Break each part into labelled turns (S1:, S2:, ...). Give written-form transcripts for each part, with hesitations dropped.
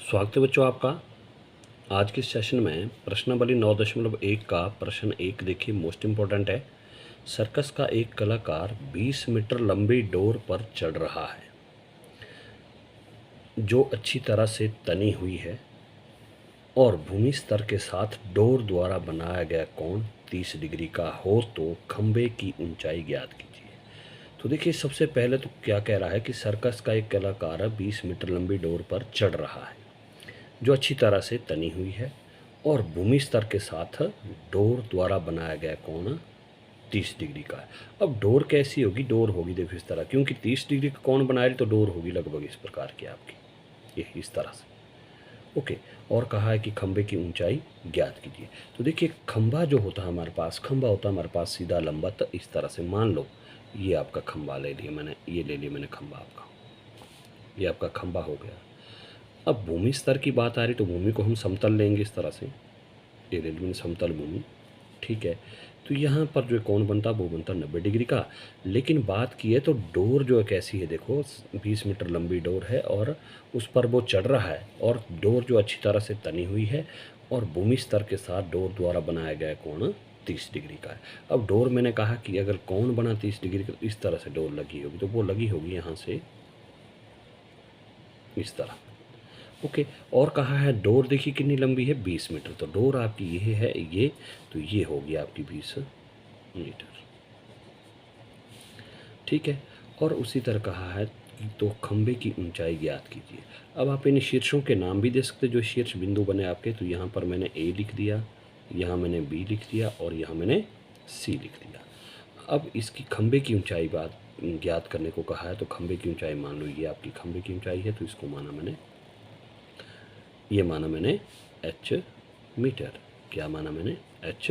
S1: स्वागत है बच्चों आपका। आज के सेशन में प्रश्नावली 9.1 का प्रश्न 1 देखिए, मोस्ट इम्पोर्टेंट है। सर्कस का एक कलाकार 20 मीटर लंबी डोर पर चढ़ रहा है जो अच्छी तरह से तनी हुई है और भूमि स्तर के साथ डोर द्वारा बनाया गया कोण 30 डिग्री का हो तो खंभे की ऊंचाई ज्ञात कीजिए। तो देखिए, सबसे पहले तो क्या कह रहा है कि सर्कस का एक कलाकार 20 मीटर लंबी डोर पर चढ़ रहा है जो अच्छी तरह से तनी हुई है और भूमि स्तर के साथ डोर द्वारा बनाया गया कोण 30 डिग्री का है। अब डोर कैसी होगी? डोर होगी देखो इस तरह, क्योंकि 30 डिग्री का कोण बना रही तो डोर होगी लगभग इस प्रकार की आपकी, ये इस तरह से। ओके, और कहा है कि खंभे की ऊंचाई ज्ञात कीजिए। तो देखिए, खंभा जो होता है हमारे पास, खंभा होता है हमारे पास सीधा लंबा, तो इस तरह से मान लो ये आपका खंभा ले लिया मैंने, ये ले लिया मैंने खंभा आपका, ये आपका खंभा हो गया। अब भूमि स्तर की बात आ रही तो भूमि को हम समतल लेंगे इस तरह से, ये ले ली समतल भूमि, ठीक है। तो यहाँ पर जो कोण बनता वो बनता 90 डिग्री का। लेकिन बात की है तो डोर जो है कैसी है, देखो 20 मीटर लंबी डोर है और उस पर वो चढ़ रहा है और डोर जो अच्छी तरह से तनी हुई है और भूमि स्तर के साथ डोर द्वारा बनाया गया कोण 30 डिग्री का है। अब डोर मैंने कहा कि अगर कोण बना 30 डिग्री का, इस तरह से डोर लगी होगी, तो वो लगी होगी यहाँ से इस तरह। ओके, और कहा है डोर देखिए कितनी लंबी है, 20 मीटर। तो डोर आपकी ये है, ये तो ये होगी आपकी 20 मीटर, ठीक है। और उसी तरह कहा है कि तो खंभे की ऊंचाई ज्ञात कीजिए। अब आप इन शीर्षों के नाम भी दे सकते जो शीर्ष बिंदु बने आपके। तो यहाँ पर मैंने ए लिख दिया, यहाँ मैंने बी लिख दिया और यहाँ मैंने सी लिख दिया। अब इसकी खंभे की ऊंचाई बात ज्ञात करने को कहा है, तो खंभे की ऊंचाई मान लो ये आपकी खंभे की ऊंचाई है, तो इसको माना मैंने, ये माना मैंने एच मीटर। क्या माना मैंने? H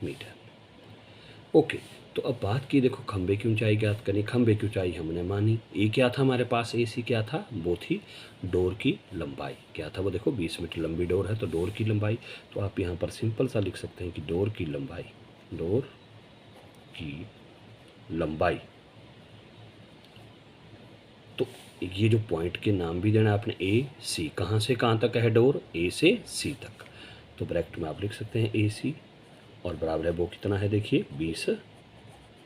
S1: metre. ओके, तो अब बात की, देखो खंभे की ऊंचाई ज्ञात करनी। खंभे की ऊंचाई हमने मानी, ए क्या था हमारे पास, ए सी क्या था, वो थी डोर की लंबाई। क्या था वो? देखो 20 मीटर लंबी डोर है तो डोर की लंबाई। तो आप यहाँ पर सिंपल सा लिख सकते हैं कि डोर की लंबाई, डोर की लंबाई। तो ये जो पॉइंट के नाम भी देना आपने, ए सी, कहाँ से कहाँ तक है डोर, ए से सी तक। तो ब्रैकेट में आप लिख सकते हैं ए सी और बराबर है वो कितना है, देखिए 20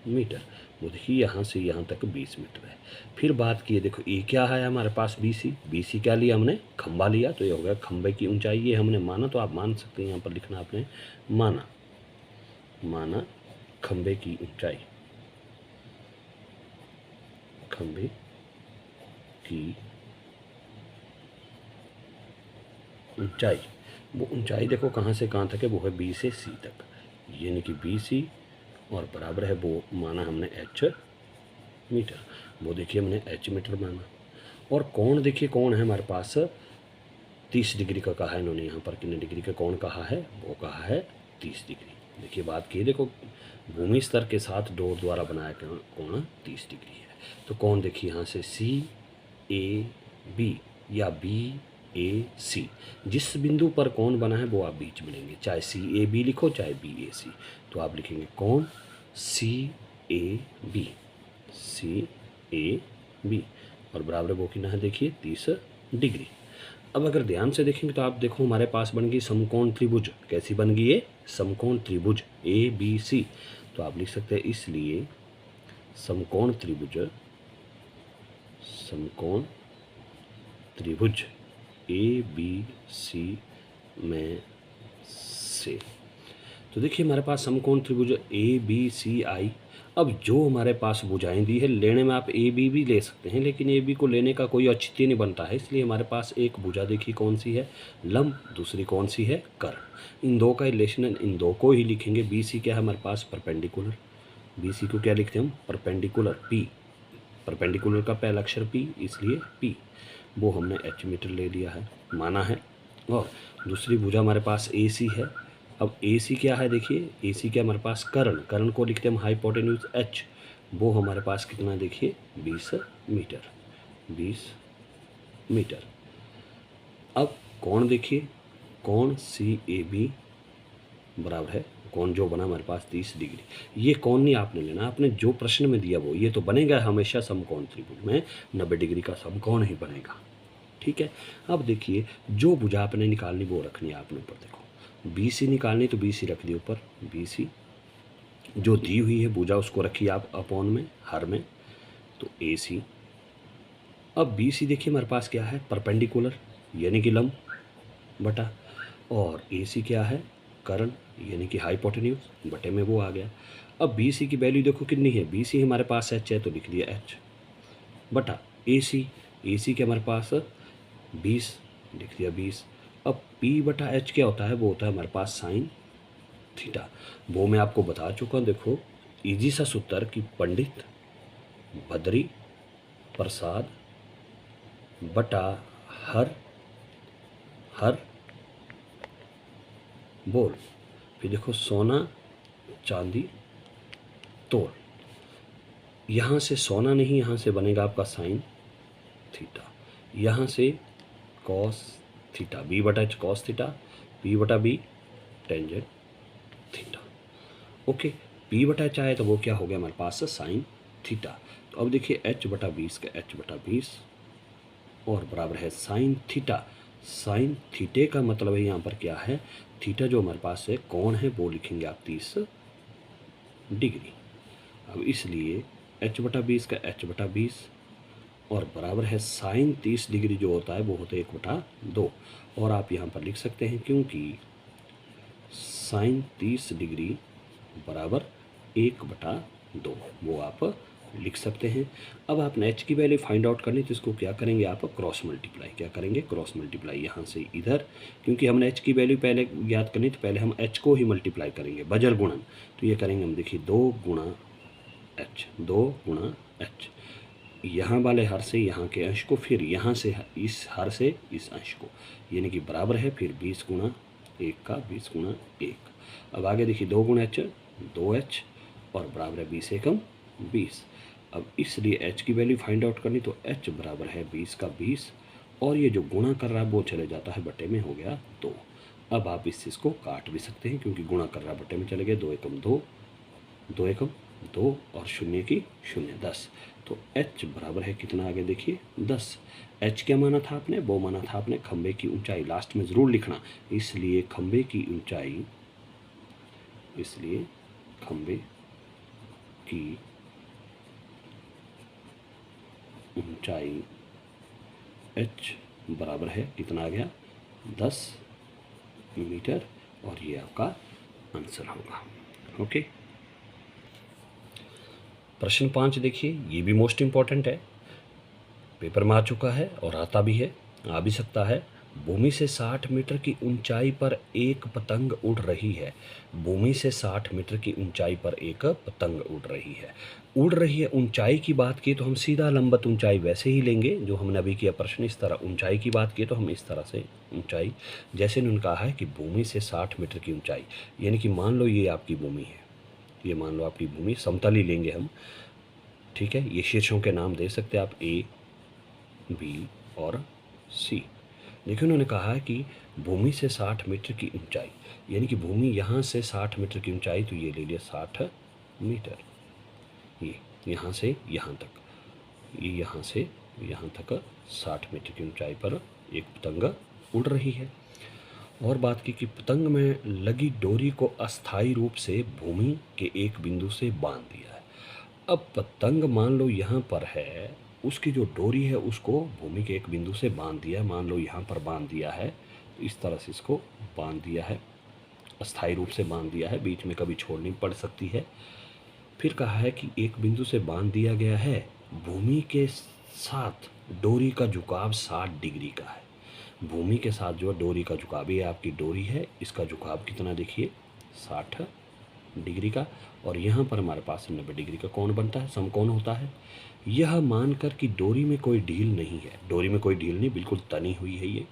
S1: मीटर। वो देखिए यहाँ से यहाँ तक 20 मीटर है। फिर बात की है, देखो ए क्या है हमारे पास, बी सी। बी सी क्या लिया हमने? खंभा लिया, तो ये हो गया खंभे की ऊंचाई, ये हमने माना। तो आप मान सकते हैं यहाँ पर लिखना आपने माना, माना खंभे की ऊंचाई, खंभे की ऊंचाई। वो ऊंचाई देखो कहाँ से कहाँ तक है, वो है बी से सी तक, यानी कि बी सी और बराबर है वो माना हमने एच मीटर। वो देखिए हमने एच मीटर माना। और कोण देखिए, कोण है हमारे पास 30 डिग्री का कहा है इन्होंने, यहाँ पर कितने डिग्री का कोण कहा है, वो कहा है 30 डिग्री। देखिए बात की, देखो भूमि स्तर के साथ डोर द्वारा बनाया कोण 30 डिग्री है। तो कोण देखिए यहाँ से सी ए बी या बी ए सी, जिस बिंदु पर कोण बना है वो आप बीच में लेंगे, चाहे सी ए बी लिखो चाहे बी ए सी। तो आप लिखेंगे कोण सी A B, C A B और बराबर वो कितना है, देखिए 30 डिग्री। अब अगर ध्यान से देखेंगे तो आप देखो हमारे पास बन गई समकोण त्रिभुज। कैसी बन गई है? समकोण त्रिभुज ए बी सी। तो आप लिख सकते हैं इसलिए समकोण त्रिभुज, समकोण त्रिभुज ए बी सी में से। तो देखिए हमारे पास समकोण त्रिभुज ए बी सी आई। अब जो हमारे पास भुजाएं दी है, लेने में आप ए बी भी ले सकते हैं, लेकिन ए बी को लेने का कोई औचित्य नहीं बनता है, इसलिए हमारे पास एक भुजा देखिए कौन सी है, लंब, दूसरी कौन सी है, कर्ण। इन दो का रिलेशन, इन दो को ही लिखेंगे। बी सी क्या है हमारे पास, परपेंडिकुलर। बी सी को क्या लिखते हैं हम, परपेंडिकुलर, पी, परपेंडिकुलर का पहला अक्षर पी, इसलिए पी। वो हमने एच मीटर ले लिया है, माना है। और दूसरी भुजा हमारे पास ए सी है। अब ए सी क्या है, देखिए ए सी क्या हमारे पास, कर्ण। कर्ण को लिखते हैं हम हाइपोटेन्यूज एच, वो हमारे पास कितना देखिए 20 मीटर, 20 मीटर। अब कोण देखिए, कोण सी ए बी बराबर है कोण जो बना हमारे पास 30 डिग्री। ये कोण नहीं आपने लेना, आपने जो प्रश्न में दिया वो, ये तो बनेगा हमेशा समकोण त्रिभुज में 90 डिग्री का समकोण ही बनेगा। ठीक है। अब देखिए जो भुजा आपने निकालनी वो रखनी है आपने ऊपर, देखो बी सी निकालनी तो बी सी रख दी ऊपर, बी सी जो दी हुई है भुजा उसको रखिए आप अपॉन में, हर में, तो ए सी। अब बी सी देखिए हमारे पास क्या है, परपेंडिकुलर यानी कि लंब बटा, और ए सी क्या है, कर्ण यानी कि हाइपोटेन्यूज बटे में वो आ गया। अब बी सी की वैल्यू देखो कितनी है, बी सी हमारे पास एच है तो लिख दिया एच बटा ए सी के हमारे पास 20 लिख दिया 20। अब P बटा एच क्या होता है, वो होता है हमारे पास साइन थीटा। वो मैं आपको बता चुका हूँ, देखो इजी सा सूत्र कि पंडित बद्री प्रसाद बटा हर हर बोल, फिर देखो सोना चांदी तोल। यहाँ से सोना नहीं, यहाँ से बनेगा आपका साइन थीटा, यहाँ से कॉस थीटा, बी बटा एच कॉस थीटा, पी बटा b tangent theta. Okay, p बटा एच आया तो वो क्या हो गया हमारे पास साइन थीटा। तो अब देखिए एच बटा 20 का एच बटा 20 और बराबर है साइन थीटा। साइन थीटे का मतलब है यहाँ पर क्या है, थीटा जो हमारे पास है कौन है वो लिखेंगे आप 30 डिग्री। अब इसलिए एच बटा 20 का एच बटा 20 और बराबर है साइन 30 डिग्री जो होता है वो होता है 1/2। और आप यहाँ पर लिख सकते हैं क्योंकि साइन 30 डिग्री बराबर 1/2 वो आप लिख सकते हैं। अब आपने एच की वैल्यू फाइंड आउट करनी तो इसको क्या करेंगे आप, क्रॉस मल्टीप्लाई। क्या करेंगे, क्रॉस मल्टीप्लाई यहाँ से इधर, क्योंकि हमने एच की वैल्यू पहले ज्ञात करनी तो पहले हम एच को ही मल्टीप्लाई करेंगे, बजर गुणन। तो ये करेंगे हम, देखिए 2 गुणा एच, 2 गुणा एच, यहाँ वाले हर से यहाँ के अंश को, फिर यहाँ से इस हर से इस अंश को, यानी कि बराबर है फिर 20 गुणा 1 का 20 गुणा 1। अब आगे देखिए 2 गुणा एच 2h और बराबर है 20 एकम 20। अब इसलिए h की वैल्यू फाइंड आउट करनी तो h बराबर है 20 का 20 और ये जो गुणा कर रहा है वो चले जाता है बटे में, हो गया 2। अब आप इस चीज़ को काट भी सकते हैं क्योंकि गुणा कर रहा है बटे में चले गए, 2 एकम 2, 2 एकम 2 और शून्य की शून्य 10। तो h बराबर है कितना, आगे देखिए 10। h क्या माना था आपने, वो माना था आपने खंबे की ऊंचाई, लास्ट में ज़रूर लिखना। इसलिए खंबे की ऊंचाई, इसलिए खंबे की ऊंचाई h बराबर है कितना आ गया, 10 मीटर, और ये आपका आंसर होगा। ओके, प्रश्न 5 देखिए, ये भी मोस्ट इम्पॉर्टेंट है, पेपर में आ चुका है और आता भी है, आ भी सकता है। भूमि से 60 मीटर की ऊंचाई पर एक पतंग उड़ रही है। भूमि से 60 मीटर की ऊंचाई पर एक पतंग उड़ रही है। उड़ रही है, ऊंचाई की बात की तो हम सीधा लंबवत ऊंचाई वैसे ही लेंगे जो हमने अभी किया प्रश्न, इस तरह ऊंचाई की बात की तो हम इस तरह से ऊंचाई, जैसे उन्होंने कहा है कि भूमि से 60 मीटर की ऊंचाई, यानी कि मान लो ये आपकी भूमि है, ये मान लो आपकी भूमि, समतल ही लेंगे हम, ठीक है। ये शीर्षों के नाम दे सकते हैं आप, ए बी और सी। देखिए उन्होंने कहा है कि भूमि से 60 मीटर की ऊंचाई, यानी कि भूमि यहाँ से 60 मीटर की ऊंचाई, तो ये ले लिया 60 मीटर, ये यहाँ से यहाँ तक, ये यहाँ से यहाँ तक 60 मीटर की ऊंचाई पर एक पतंग उड़ रही है। और बात की कि पतंग में लगी डोरी को अस्थायी रूप से भूमि के एक बिंदु से बांध दिया है। अब पतंग मान लो यहाँ पर है, उसकी जो डोरी है उसको भूमि के एक बिंदु से बांध दिया है, मान लो यहाँ पर बांध दिया है, तो इस तरह से इसको बांध दिया है, अस्थायी रूप से बांध दिया है, बीच में कभी छोड़नी पड़ सकती है। फिर कहा है कि एक बिंदु से बांध दिया गया है, भूमि के साथ डोरी का झुकाव 60 डिग्री का है। भूमि के साथ जो डोरी का झुकाव, ये आपकी डोरी है, इसका झुकाव कितना देखिए 60 डिग्री का, और यहाँ पर हमारे पास 90 डिग्री का कोण बनता है, समकोण होता है। यह मानकर कि डोरी में कोई ढील नहीं है, डोरी में कोई ढील नहीं, बिल्कुल तनी हुई है ये,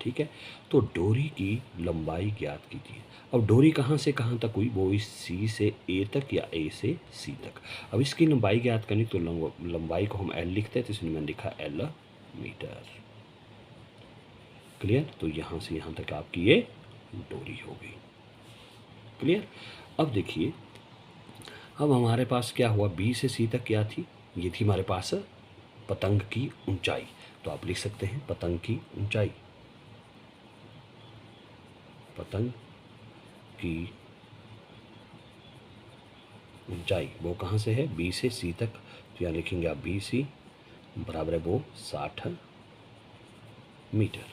S1: ठीक है। तो डोरी की लंबाई ज्ञात कीजिए। अब डोरी कहाँ से कहाँ तक हुई, वो इस सी से ए तक या ए से सी तक। अब इसकी लंबाई ज्ञात करनी तो लंबाई को हम एल लिखते हैं, तो इसलिए मैंने लिखा एल मीटर। क्लियर, तो यहाँ से यहाँ तक आपकी ये डोरी हो गई। क्लियर। अब देखिए, अब हमारे पास क्या हुआ, बी से सी तक क्या थी, ये थी हमारे पास पतंग की ऊंचाई। तो आप लिख सकते हैं पतंग की ऊंचाई, पतंग की ऊंचाई वो कहाँ से है, बी से सी तक। तो यहाँ लिखेंगे आप बी सी बराबर है वो 60 मीटर।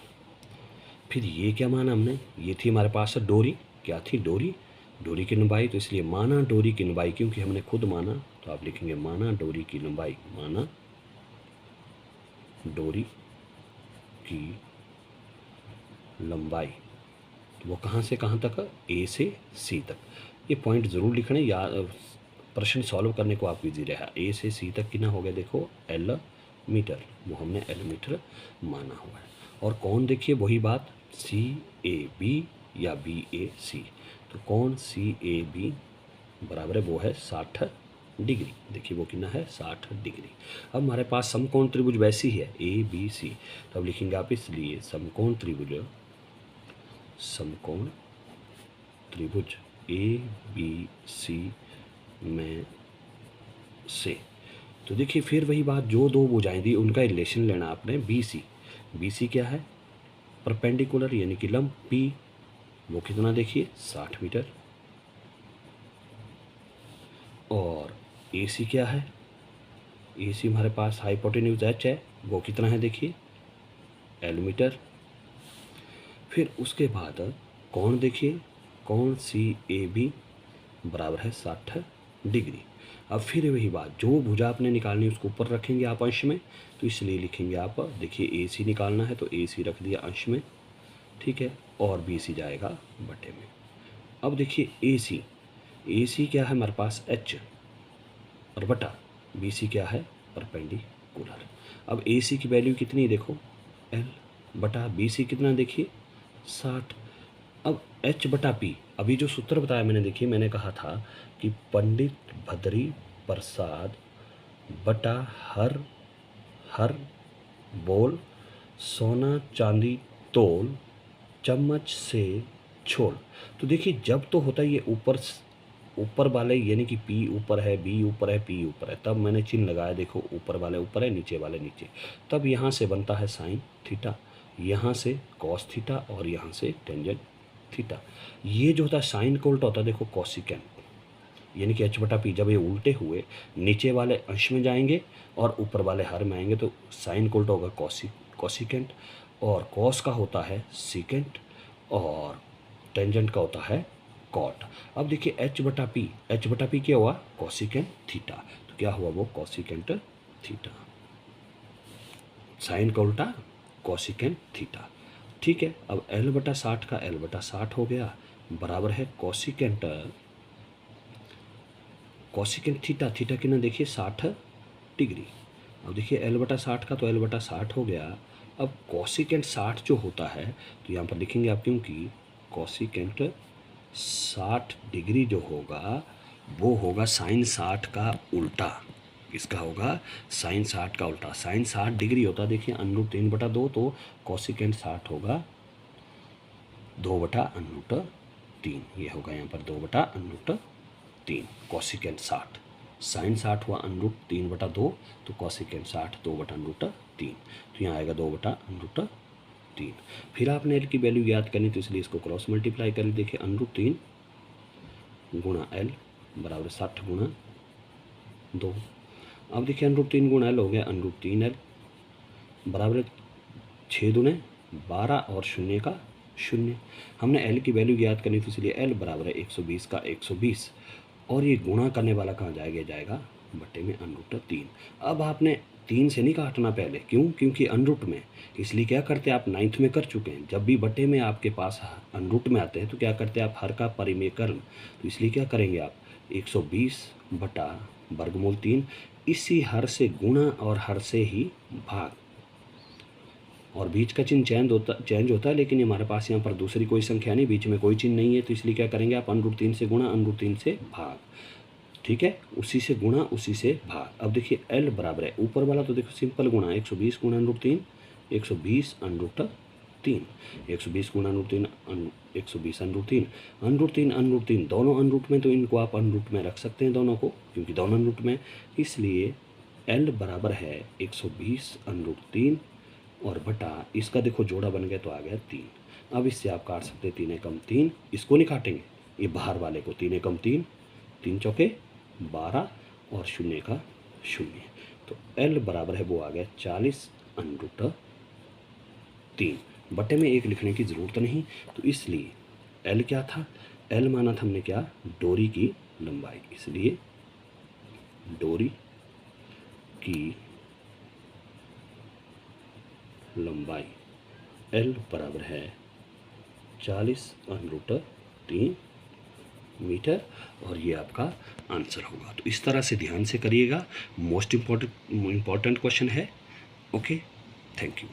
S1: फिर ये क्या माना हमने, ये थी हमारे पास डोरी, क्या थी डोरी, डोरी की लंबाई। तो इसलिए माना डोरी की लंबाई, क्योंकि हमने खुद माना तो आप लिखेंगे माना डोरी की लंबाई, माना डोरी की लंबाई। तो वो कहाँ से कहाँ तक, ए से सी तक। ये पॉइंट ज़रूर लिखना या प्रश्न सॉल्व करने को आपको इजी रहा। ए से सी तक कितना हो गया, देखो एल मीटर, वो हमने एल मीटर माना हुआ है। और कौन, देखिए वही बात, सी ए बी या बी ए सी। तो कौन सी ए बी बराबर है वो है 60 डिग्री। देखिए वो कितना है 60 डिग्री। अब हमारे पास समकोण त्रिभुज वैसी है ए बी सी, तो अब लिखेंगे आप इसलिए समकोण त्रिभुज, समकोण त्रिभुज ए बी सी में से। तो देखिए फिर वही बात, जो दो भुजाएं दी उनका रिलेशन लेना आपने, बी सी, बी सी क्या है परपेंडिकुलर यानी कि लंब, पी वो कितना देखिए 60 मीटर, और ए सी क्या है, ए सी हमारे पास हाइपोटेन्यूज एच है, वो कितना है देखिए एल मीटर। फिर उसके बाद कौन देखिए, कौन सी ए बी बराबर है 60 डिग्री। अब फिर वही बात, जो भुजा आपने निकालनी है उसको ऊपर रखेंगे आप अंश में, तो इसलिए लिखेंगे आप, देखिए ए सी निकालना है तो ए सी रख दिया अंश में, ठीक है, और बी सी जाएगा बटे में। अब देखिए ए सी क्या है हमारे पास एच, और बटा बी सी क्या है परपेंडिकुलर। अब ए सी की वैल्यू कितनी है देखो एल, बटा बी सी कितना देखिए 60। अब एच बटा पी, अभी जो सूत्र बताया मैंने, देखिए मैंने कहा था कि पंडित भद्री प्रसाद बटा हर बोल, सोना चांदी तोल, चम्मच से छोल। तो देखिए जब तो होता है ये ऊपर वाले यानी कि पी ऊपर है, बी ऊपर है, पी ऊपर है, तब मैंने चिन्ह लगाया, देखो ऊपर वाले ऊपर है, नीचे वाले नीचे। तब यहाँ से बनता है साइन थीटा, यहाँ से कॉस थीटा, और यहाँ से टेंजेंट थीटा। ये जो होता है साइन का उल्टा होता है देखो कॉसिकेंट, यानी कि एच बटा पी जब ये उल्टे हुए नीचे वाले अंश में जाएंगे और ऊपर वाले हर में आएंगे, तो साइन का उल्टा होगा कॉसिकेंट, और कॉस का होता है सीकेंट, और टेंजेंट का होता है कॉट। अब देखिए एच बटा पी क्या हुआ कॉसिकेंट थीटा, तो क्या हुआ वो कॉसिकेंट थीटा, साइन का उल्टा कॉसिकेंट थीटा, ठीक है। अब एल बटा 60 का एल बटा 60 हो गया, बराबर है कॉसिकेंट थीटा, थीटा कितना देखिए 60 डिग्री। अब देखिए एल बटा 60 का तो एल बटा 60 हो गया। अब कॉसिकेंट 60 जो होता है तो यहाँ पर लिखेंगे आप, क्योंकि कॉसिकेंट 60 डिग्री जो होगा वो होगा साइन 60 का उल्टा। इसका होगा साइन 60 का उल्टा, साइन 60 डिग्री होता है देखिए √3/2, तो कॉसिकेंट 60 होगा 2/√3, ये होगा यहाँ पर 2/√3। कॉसिकेंट 60, साइन 60 हुआ √3/2, तो कॉसिकेंट 60 2/√3, तो यहाँ आएगा 2/√3। फिर आपने एल की वैल्यू याद करनी, तो इसलिए इसको क्रॉस मल्टीप्लाई कर ली, देखिए √3 गुणा एल बराबर 60 गुणा 2। अब देखिए √3 गुणा एल हो गया √3L बराबर 6 दूने 12 और शून्य का शून्य। हमने एल की वैल्यू याद करनी थी, इसलिए एल बराबर है 120 का 120, और ये गुणा करने वाला कहाँ जाएगा, जाएगा बटे में √3। अब आपने 3 से नहीं काटना पहले, क्यों, क्योंकि अनरूट में, इसलिए क्या करते हैं आप 9th में कर चुके हैं, जब भी बटे में आपके पास अनरूट में आते हैं तो क्या करते हैं आप हर का परिमेयकरण, तो इसलिए क्या करेंगे आप 120 बटा वर्गमूल 3, इसी हर से गुणा और हर से ही भाग, और बीच का चिन्ह चेंज होता है, लेकिन हमारे पास यहाँ पर दूसरी कोई संख्या नहीं, बीच में कोई चिन्ह नहीं है, तो इसलिए क्या करेंगे आप √3 से गुणा √3 से भाग, ठीक है, उसी से गुणा उसी से भाग। अब देखिए एल बराबर है ऊपर वाला, तो देखो सिंपल गुणा 120 गुणा √3, 120 √3, 120 गुणा √3, 120 √3, √3 दोनों अनरूट में, तो इनको आप अनरूट में रख सकते हैं दोनों को, क्योंकि दोनों अनरूट में, इसलिए एल बराबर है 120 √3 और बटा इसका देखो जोड़ा बन गया तो आ गया 3। अब इससे आप काट सकते हैं 3 एकम 3, इसको नहीं काटेंगे, ये बाहर वाले को 3 एकम 3, 3 चौके 12 और शून्य का शून्य। तो L बराबर है वो आ गया 40√3। बटे में 1 लिखने की ज़रूरत नहीं, तो इसलिए L क्या था, L माना था हमने क्या, डोरी की लंबाई, इसलिए डोरी की लंबाई L बराबर है 40√3 मीटर, और ये आपका आंसर होगा। तो इस तरह से ध्यान से करिएगा, मोस्ट इम्पॉर्टेंट क्वेश्चन है। Okay, thank you.